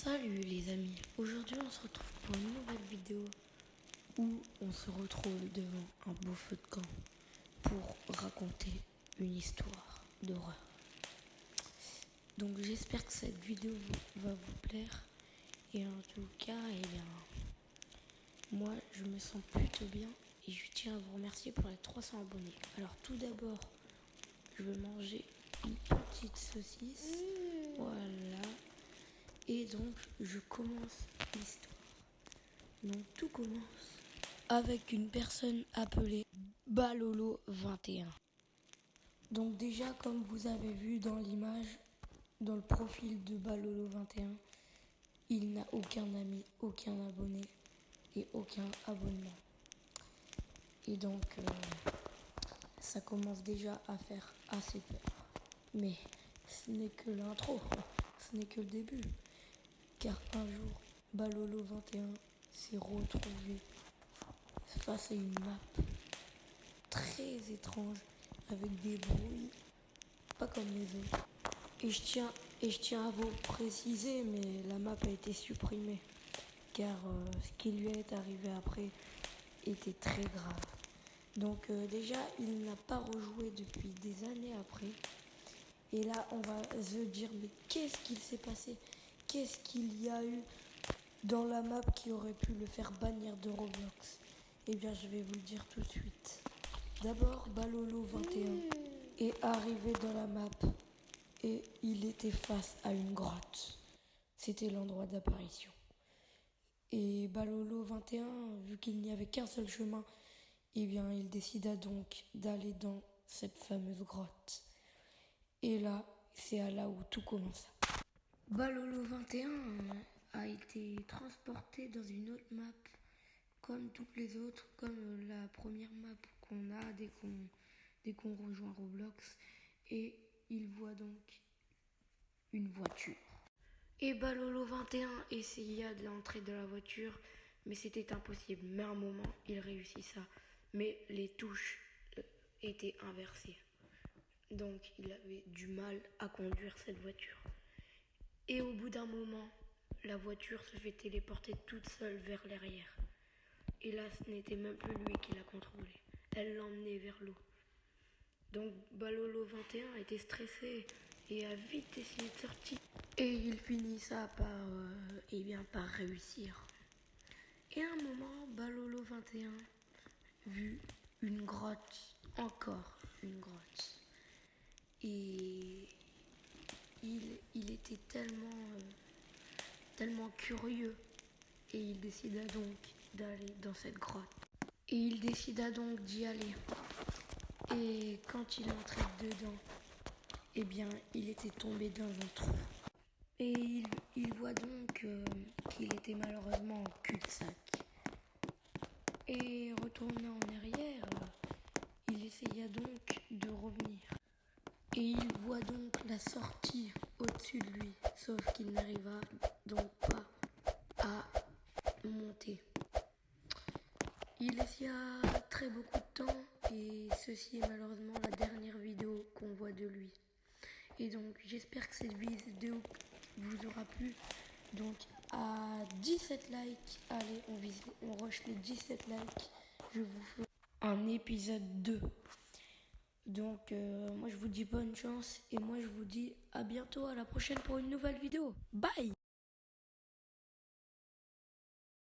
Salut les amis, aujourd'hui on se retrouve pour une nouvelle vidéo où on se retrouve devant un beau feu de camp pour raconter une histoire d'horreur. Donc j'espère que cette vidéo va vous plaire et en tout cas, moi je me sens plutôt bien et je tiens à vous remercier pour les 300 abonnés. Alors tout d'abord, je vais manger une petite saucisse, voilà. Et donc, je commence l'histoire. Donc, tout commence avec une personne appelée Balolo21. Donc déjà, comme vous avez vu dans l'image, dans le profil de Balolo21, il n'a aucun ami, aucun abonné et aucun abonnement. Et donc, ça commence déjà à faire assez peur. Mais ce n'est que l'intro, ce n'est que le début. Car un jour, Balolo21 s'est retrouvé face à une map très étrange avec des bruits pas comme les autres. Et je tiens à vous préciser, mais la map a été supprimée car ce qui lui est arrivé après était très grave. Donc déjà, il n'a pas rejoué depuis des années après. Et là, on va se dire, mais qu'est-ce qu'il s'est passé? Qu'est-ce qu'il y a eu dans la map qui aurait pu le faire bannir de Roblox? Eh bien, je vais vous le dire tout de suite. D'abord, Balolo21 est arrivé dans la map et il était face à une grotte. C'était l'endroit d'apparition. Et Balolo21, vu qu'il n'y avait qu'un seul chemin, eh bien, il décida donc d'aller dans cette fameuse grotte. Et là, c'est à là où tout commença. Balolo21 a été transporté dans une autre map, comme toutes les autres, comme la première map qu'on a dès qu'on rejoint Roblox. Et il voit donc une voiture. Et Balolo21 essaya d'entrer dans la voiture, mais c'était impossible. Mais à un moment, il réussit ça. Mais les touches étaient inversées. Donc il avait du mal à conduire cette voiture. Et au bout d'un moment, la voiture se fait téléporter toute seule vers l'arrière. Et là, ce n'était même plus lui qui la contrôlait. Elle l'emmenait vers l'eau. Donc Balolo21 était stressé et a vite essayé de sortir. Et il finit ça par réussir. Et à un moment, Balolo21 vit une grotte, encore une grotte. Et il était tellement curieux et il décida donc d'aller dans cette grotte. Et il décida donc d'y aller. Et quand il entrait dedans, eh bien, il était tombé dans un trou. Et il voit donc qu'il était malheureusement en cul-de-sac. Et retournant en arrière, il essaya donc de revenir. Et il voit donc la sortie au-dessus de lui, sauf qu'il n'arriva donc pas à monter. Il essaya très beaucoup de temps et ceci est malheureusement la dernière vidéo qu'on voit de lui. Et donc j'espère que cette vidéo vous aura plu. Donc à 17 likes, allez on rush les 17 likes, je vous fais un épisode 2. Donc moi je vous dis bonne chance et moi je vous dis à bientôt, à la prochaine pour une nouvelle vidéo. Bye!